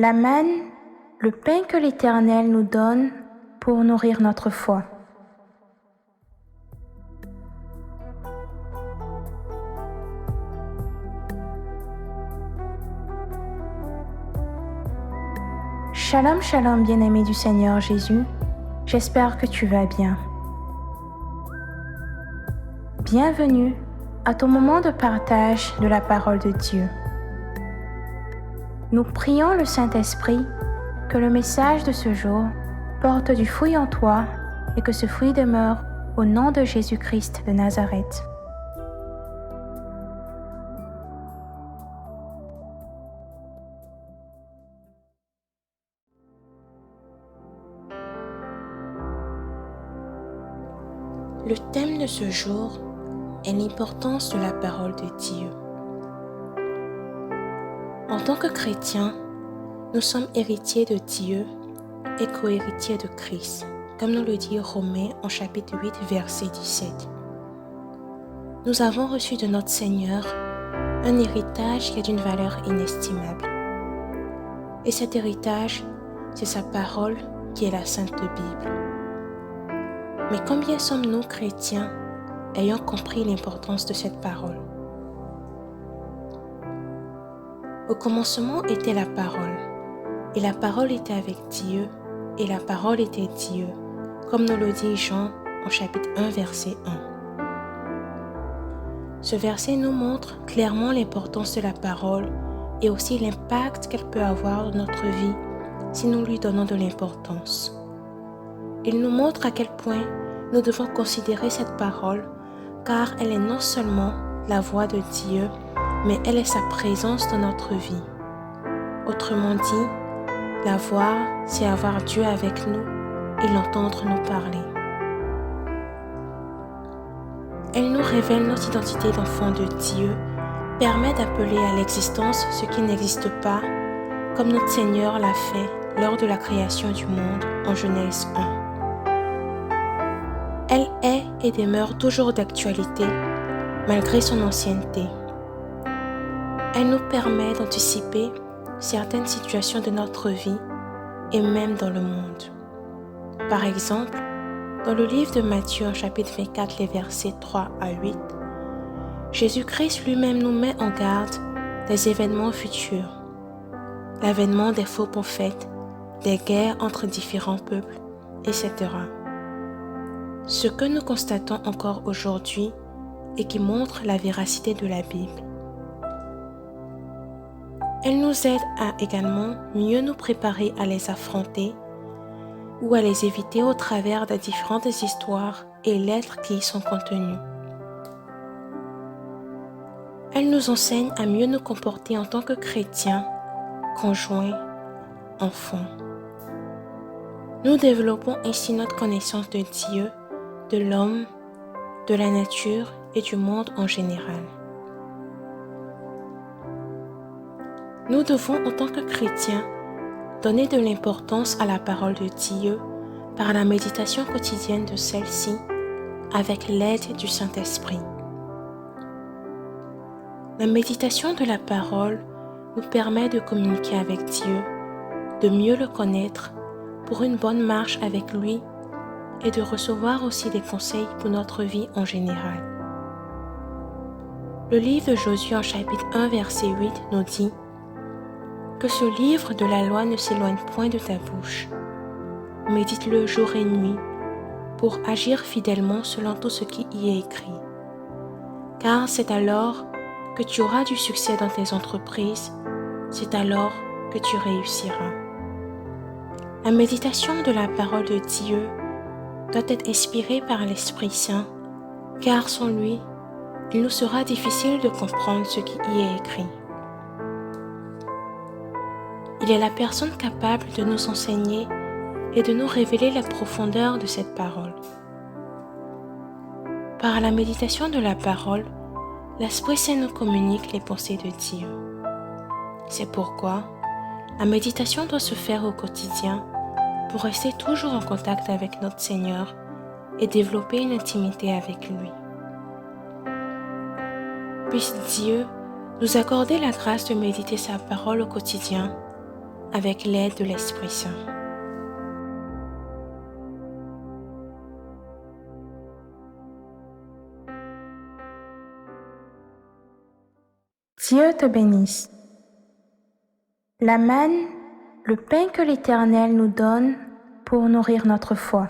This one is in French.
La manne, le pain que l'Éternel nous donne pour nourrir notre foi. Shalom, shalom, bien-aimé du Seigneur Jésus. J'espère que tu vas bien. Bienvenue à ton moment de partage de la parole de Dieu. Nous prions le Saint-Esprit que le message de ce jour porte du fruit en toi et que ce fruit demeure au nom de Jésus-Christ de Nazareth. Le thème de ce jour est l'importance de la parole de Dieu. En tant que chrétiens, nous sommes héritiers de Dieu et co-héritiers de Christ, comme nous le dit Romains en chapitre 8, verset 17. Nous avons reçu de notre Seigneur un héritage qui est d'une valeur inestimable. Et cet héritage, c'est sa parole qui est la Sainte Bible. Mais combien sommes-nous chrétiens ayant compris l'importance de cette parole? Au commencement était la parole, et la parole était avec Dieu, et la parole était Dieu, comme nous le dit Jean en chapitre 1, verset 1. Ce verset nous montre clairement l'importance de la parole et aussi l'impact qu'elle peut avoir dans notre vie si nous lui donnons de l'importance. Il nous montre à quel point nous devons considérer cette parole car elle est non seulement la voix de Dieu, mais elle est sa présence dans notre vie. Autrement dit, la voir, c'est avoir Dieu avec nous et l'entendre nous parler. Elle nous révèle notre identité d'enfant de Dieu, permet d'appeler à l'existence ce qui n'existe pas, comme notre Seigneur l'a fait lors de la création du monde en Genèse 1. Elle est et demeure toujours d'actualité, malgré son ancienneté. Elle nous permet d'anticiper certaines situations de notre vie et même dans le monde. Par exemple, dans le livre de Matthieu, en chapitre 24, les versets 3 à 8, Jésus-Christ lui-même nous met en garde des événements futurs, l'avènement des faux prophètes, des guerres entre différents peuples, etc. Ce que nous constatons encore aujourd'hui et qui montre la véracité de la Bible. Elle nous aide à également mieux nous préparer à les affronter ou à les éviter au travers des différentes histoires et lettres qui y sont contenues. Elle nous enseigne à mieux nous comporter en tant que chrétiens, conjoints, enfants. Nous développons ainsi notre connaissance de Dieu, de l'homme, de la nature et du monde en général. Nous devons, en tant que chrétiens, donner de l'importance à la parole de Dieu par la méditation quotidienne de celle-ci avec l'aide du Saint-Esprit. La méditation de la parole nous permet de communiquer avec Dieu, de mieux le connaître pour une bonne marche avec lui et de recevoir aussi des conseils pour notre vie en général. Le livre de Josué en chapitre 1 verset 8 nous dit que ce livre de la loi ne s'éloigne point de ta bouche. Médite-le jour et nuit pour agir fidèlement selon tout ce qui y est écrit. Car c'est alors que tu auras du succès dans tes entreprises, c'est alors que tu réussiras. La méditation de la parole de Dieu doit être inspirée par l'Esprit Saint, car sans lui, il nous sera difficile de comprendre ce qui y est écrit. Il est la personne capable de nous enseigner et de nous révéler la profondeur de cette parole. Par la méditation de la parole, l'Esprit Saint nous communique les pensées de Dieu. C'est pourquoi la méditation doit se faire au quotidien pour rester toujours en contact avec notre Seigneur et développer une intimité avec lui. Puisse Dieu nous accorder la grâce de méditer sa parole au quotidien avec l'aide de l'Esprit Saint. Dieu te bénisse. La manne, le pain que l'Éternel nous donne pour nourrir notre foi.